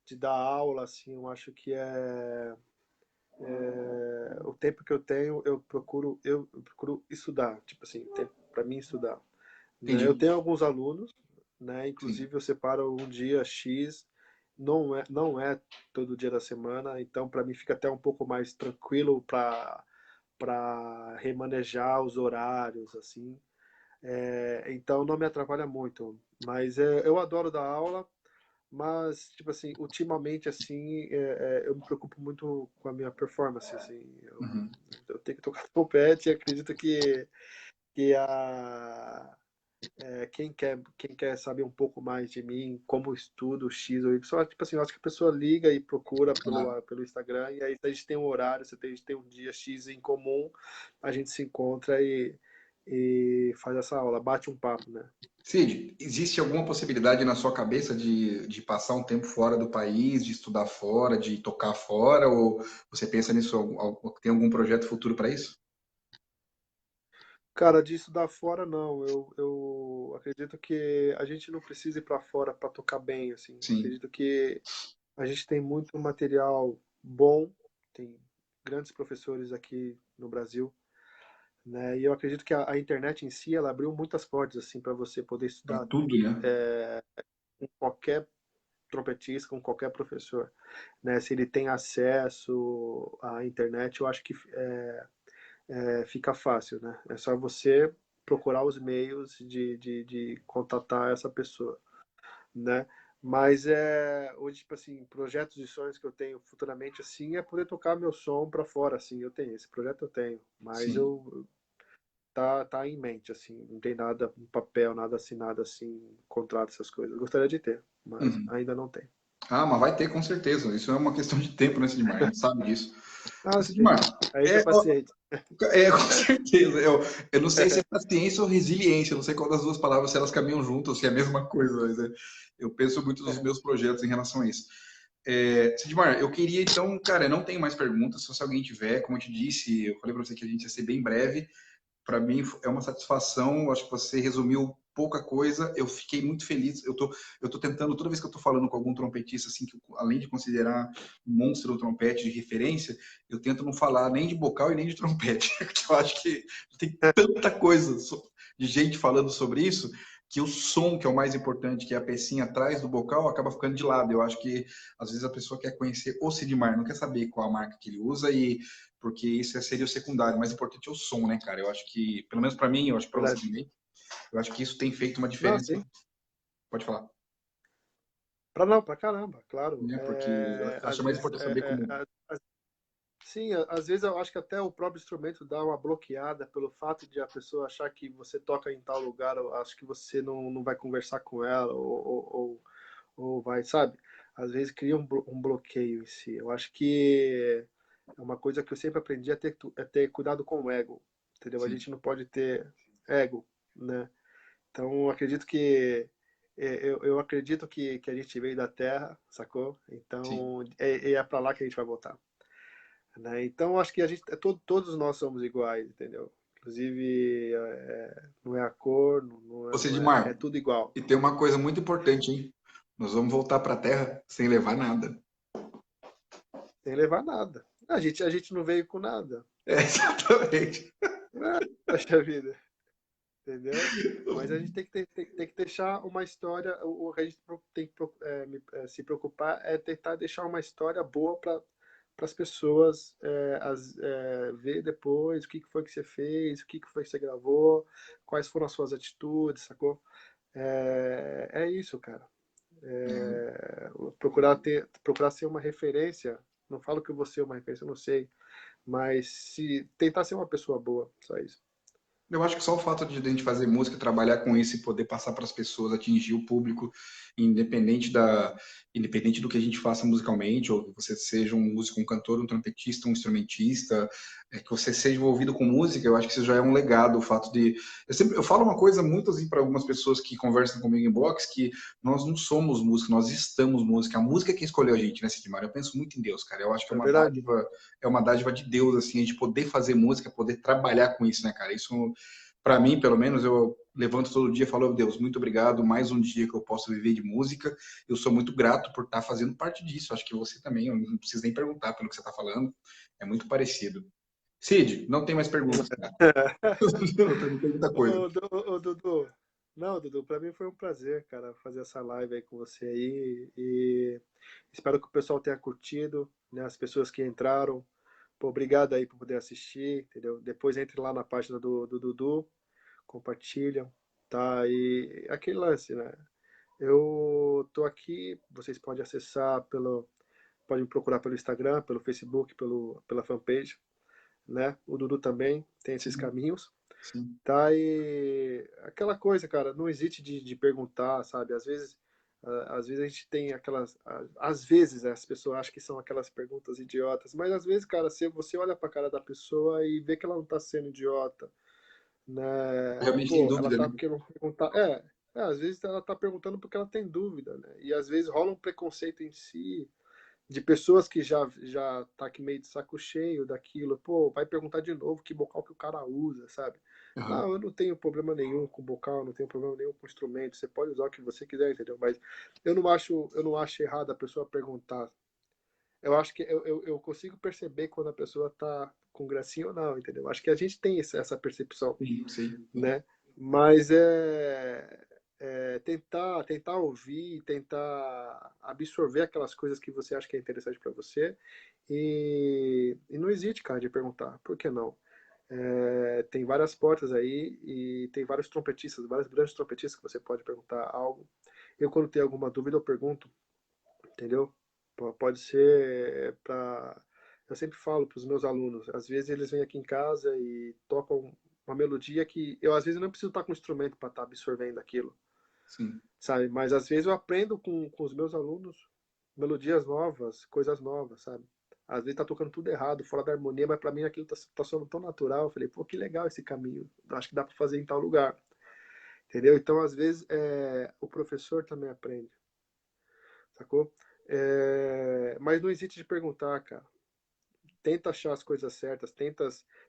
de dar aula, assim, eu acho que o tempo que eu tenho, eu procuro estudar, tipo assim, tempo para mim estudar, né? Eu entendi. tenho alguns alunos, né? Sim. Inclusive eu separo um dia X, não é todo dia da semana, então para mim fica até um pouco mais tranquilo para remanejar os horários, assim. Então não me atrapalha muito, mas eu adoro dar aula, mas tipo assim, ultimamente assim, eu me preocupo muito com a minha performance, assim. Uhum. Eu tenho que tocar trompete e acredito que quem quer saber um pouco mais de mim, como eu estudo X ou Y, tipo assim, eu acho que a pessoa liga e procura Claro. pelo Instagram, e aí se a gente tem um horário, se a gente tem um dia X em comum, a gente se encontra e faz essa aula, bate um papo, né? Cid, existe alguma possibilidade na sua cabeça de passar um tempo fora do país, de estudar fora, de tocar fora, ou você pensa nisso, tem algum projeto futuro para isso? Cara, de estudar fora, não. Eu acredito que a gente não precisa ir para fora para tocar bem, assim. Eu Sim, acredito que a gente tem muito material bom, tem grandes professores aqui no Brasil, né? E eu acredito que a internet em si, ela abriu muitas portas, assim, para você poder para estudar tudo, né? com qualquer trompetista, com qualquer professor, né? Se ele tem acesso à internet, eu acho que fica fácil, né? É só você procurar os meios de contatar essa pessoa, né? Mas hoje, tipo assim, projetos e sonhos que eu tenho futuramente, assim, é poder tocar meu som pra fora, assim, eu tenho, esse projeto eu tenho, mas Sim. tá em mente, assim, não tem nada no papel, nada assinado, assim, contrato, essas coisas. Eu gostaria de ter, mas Uhum. ainda não tem. Ah, mas vai ter com certeza. Isso é uma questão de tempo, né, Sidmar? A gente sabe disso. Ah, sim. Sidmar, Aí é, tá paciente. com certeza. Eu não sei se é paciência ou resiliência, eu não sei qual das duas palavras, se elas caminham juntas, ou se é a mesma coisa, mas eu penso muito nos meus projetos em relação a isso. Sidmar, eu queria então, cara, eu não tenho mais perguntas, só se alguém tiver, como eu te disse, eu falei para você que a gente ia ser bem breve, para mim é uma satisfação, acho que você resumiu pouca coisa, eu fiquei muito feliz, eu tô tentando, toda vez que eu tô falando com algum trompetista, assim, que além de considerar um monstro do trompete de referência, eu tento não falar nem de bocal e nem de trompete, porque eu acho que tem tanta coisa de gente falando sobre isso, que o som, que é o mais importante, que é a pecinha atrás do bocal, acaba ficando de lado. Eu acho que, às vezes, a pessoa quer conhecer o Sidmar, não quer saber qual a marca que ele usa e porque isso seria o secundário. O mais importante é o som, né, cara? Eu acho que, pelo menos para mim, eu acho que para você Verdade. também, eu acho que isso tem feito uma Não, diferença. sim. Pode falar, Pra caramba, claro. né? Porque eu Às acho mais vezes, importante saber como. sim, às vezes eu acho que até o próprio instrumento dá uma bloqueada pelo fato de a pessoa achar que você toca em tal lugar, eu acho que você não vai conversar com ela, ou vai, sabe? Às vezes cria um bloqueio em si. Eu acho que é uma coisa que eu sempre aprendi é ter cuidado com o ego, entendeu? A Sim, gente não pode ter ego, né? Então, eu acredito que eu acredito que a gente veio da Terra, sacou? sim. Então, é para lá que a gente vai voltar, né? Então, acho que a gente, todos nós somos iguais, entendeu? Inclusive, não é a cor, Você, é Edmar, tudo igual, e tem uma coisa muito importante, hein? Nós vamos voltar para a Terra sem levar nada. sem levar nada. A gente não veio com nada, Exatamente. né? Poxa vida, entendeu? Mas a gente tem que deixar uma história. O que a gente tem que se preocupar é tentar deixar uma história boa para as pessoas ver depois o que foi que você fez, o que foi que você gravou, quais foram as suas atitudes, sacou? É isso, cara. Procurar ser uma referência. Não falo que você é uma referência, eu não sei, mas se tentar ser uma pessoa boa, só isso. Eu acho que só o fato de a gente fazer música, trabalhar com isso e poder passar para as pessoas, atingir o público, independente do que a gente faça musicalmente, ou que você seja um músico, um cantor, um trompetista, um instrumentista, que você seja envolvido com música, eu acho que isso já é um legado, o fato de... Eu falo uma coisa muito assim para algumas pessoas que conversam comigo em box, que nós não somos música, nós estamos música. A música é que escolheu a gente, né, Sidmar? Eu penso muito em Deus, cara. Eu acho que É verdade? é uma dádiva de Deus, assim, a gente poder fazer música, poder trabalhar com isso, né, cara? Isso, para mim, pelo menos, eu levanto todo dia e falo, Deus, muito obrigado, mais um dia que eu posso viver de música. Eu sou muito grato por estar fazendo parte disso. Acho que você também, eu não preciso nem perguntar pelo que você está falando, é muito parecido. Cid, não tem mais perguntas, cara. Não tem muita coisa. Ô, Dudu, não, Dudu, para mim foi um prazer, cara, fazer essa live aí com você aí e espero que o pessoal tenha curtido, né, as pessoas que entraram, pô, obrigado aí por poder assistir, entendeu? Depois entre lá na página do Dudu, compartilham, tá? E aquele lance, né? Eu tô aqui, vocês podem acessar podem me procurar pelo Instagram, pelo Facebook, pela fanpage, né? O Dudu também tem esses Sim, caminhos. sim. Tá, e aquela coisa, cara, não existe de perguntar, sabe? Às vezes a gente tem às vezes as pessoas acham que são aquelas perguntas idiotas, mas às vezes, cara, se você olha pra cara da pessoa e vê que ela não tá sendo idiota, né? Realmente tem Pô, ela dúvida, né? tá querendo perguntar, às vezes ela tá perguntando porque ela tem dúvida, né? E às vezes rola um preconceito em si, de pessoas que já tá aqui meio de saco cheio daquilo, pô, vai perguntar de novo que bocal que o cara usa, sabe? Uhum. Não, eu não tenho problema nenhum com bocal, não tenho problema nenhum com instrumento, você pode usar o que você quiser, entendeu? Mas eu não acho errado a pessoa perguntar. Eu acho que eu consigo perceber quando a pessoa tá com gracinha ou não, entendeu? Acho que a gente tem essa percepção, Sim, sim, sim. né? Mas tentar ouvir, tentar absorver aquelas coisas que você acha que é interessante para você e não hesite, cara, de perguntar, por que não? Tem várias portas aí e tem vários trompetistas, vários grandes trompetistas que você pode perguntar algo Eu, quando tenho alguma dúvida, eu pergunto, entendeu? Pode ser para... Eu sempre falo para os meus alunos, às vezes eles vêm aqui em casa e tocam uma melodia que eu, às vezes, não preciso estar com o instrumento para estar absorvendo aquilo, Sim. sabe? Mas, às vezes, eu aprendo com os meus alunos melodias novas, coisas novas, sabe? Às vezes tá tocando tudo errado, fora da harmonia, mas para mim aquilo tá soando tão natural. Eu falei, pô, que legal esse caminho. Acho que dá para fazer em tal lugar. Entendeu? Então, às vezes, o professor também aprende, sacou? Mas não hesite de perguntar, cara. Tenta achar as coisas certas,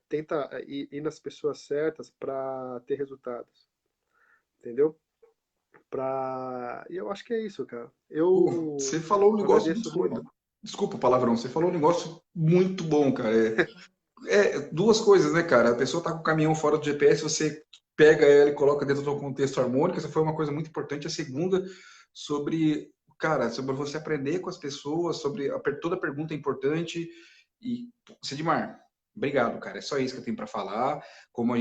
tenta ir nas pessoas certas para ter resultados, entendeu? E eu acho que é isso, cara. Pô, você falou um Eu negócio agradeço muito muito. bom. Desculpa o palavrão, você falou um negócio muito bom, cara. Duas coisas, né, cara? A pessoa tá com o caminhão fora do GPS, você pega ela e coloca dentro do contexto harmônico. Essa foi uma coisa muito importante. A segunda, sobre, cara, sobre você aprender com as pessoas, sobre toda pergunta é importante. E, Sidmar, obrigado, cara. É só isso que eu tenho para falar. Como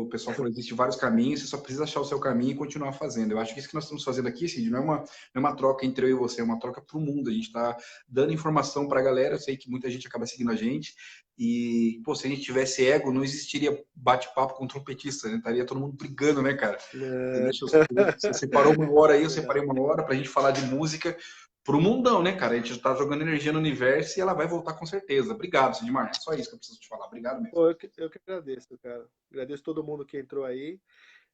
o pessoal falou, existem vários caminhos, você só precisa achar o seu caminho e continuar fazendo. Eu acho que isso que nós estamos fazendo aqui, Sid, não é uma troca entre eu e você, é uma troca para o mundo. A gente está dando informação para a galera. Eu sei que muita gente acaba seguindo a gente. E, pô, se a gente tivesse ego, não existiria bate-papo com trompetista, né? Estaria todo mundo brigando, né, cara? Você separou uma hora aí, eu separei Verdade. uma hora para a gente falar de música pro mundão, né, cara? A gente tá jogando energia no universo e ela vai voltar com certeza. Obrigado, Sidmar. É só isso que eu preciso te falar. Obrigado mesmo. Pô, eu que agradeço, cara. Agradeço todo mundo que entrou aí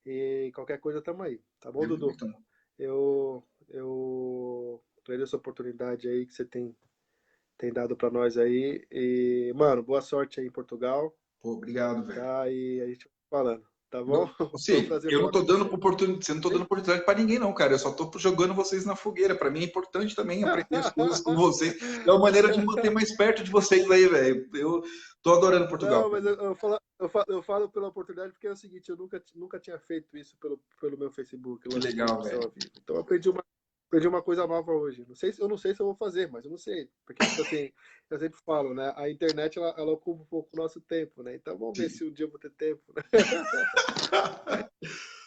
e qualquer coisa tamo aí. Tá bom, Demorou, Dudu? então. Eu agradeço a oportunidade aí que você tem dado pra nós aí. E, mano, boa sorte aí em Portugal, Pô, obrigado, velho. tá? E a gente vai falando, tá bom? Foi um Você, prazer eu não falar tô com dando você. oportunidade, você não tô dando Sim? oportunidade para ninguém, não, cara. Eu só tô jogando vocês na fogueira. Para mim é importante também aprender as coisas com vocês. É uma maneira de manter mais perto de vocês aí, velho. Eu tô adorando Portugal, Não, cara. mas eu falo pela oportunidade porque é o seguinte, eu nunca tinha feito isso pelo meu Facebook, Que lá de legal, transmissão velho. ao vivo. Então eu aprendi uma coisa nova hoje. Eu não sei se eu vou fazer, mas eu não sei. Porque, tipo assim, eu sempre falo, né? A internet, ela ocupa um pouco o nosso tempo, né? Então vamos ver Sim. se um dia eu vou ter tempo, né?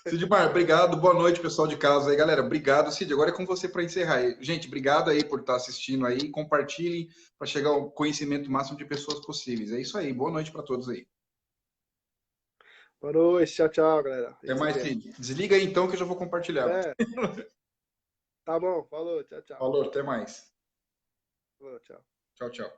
Sidmar, obrigado. Boa noite, pessoal de casa aí, galera. Obrigado, Cid. Agora é com você para encerrar aí. Gente, obrigado aí por estar assistindo aí. Compartilhem para chegar ao conhecimento máximo de pessoas possíveis. É isso aí. Boa noite para todos aí. Boa noite, tchau, tchau, galera. A Até gente se mais, vê. Cid. Desliga aí então que eu já vou compartilhar. É, tá bom, falou, tchau, tchau. Falou, até mais. Falou, tchau. Tchau, tchau.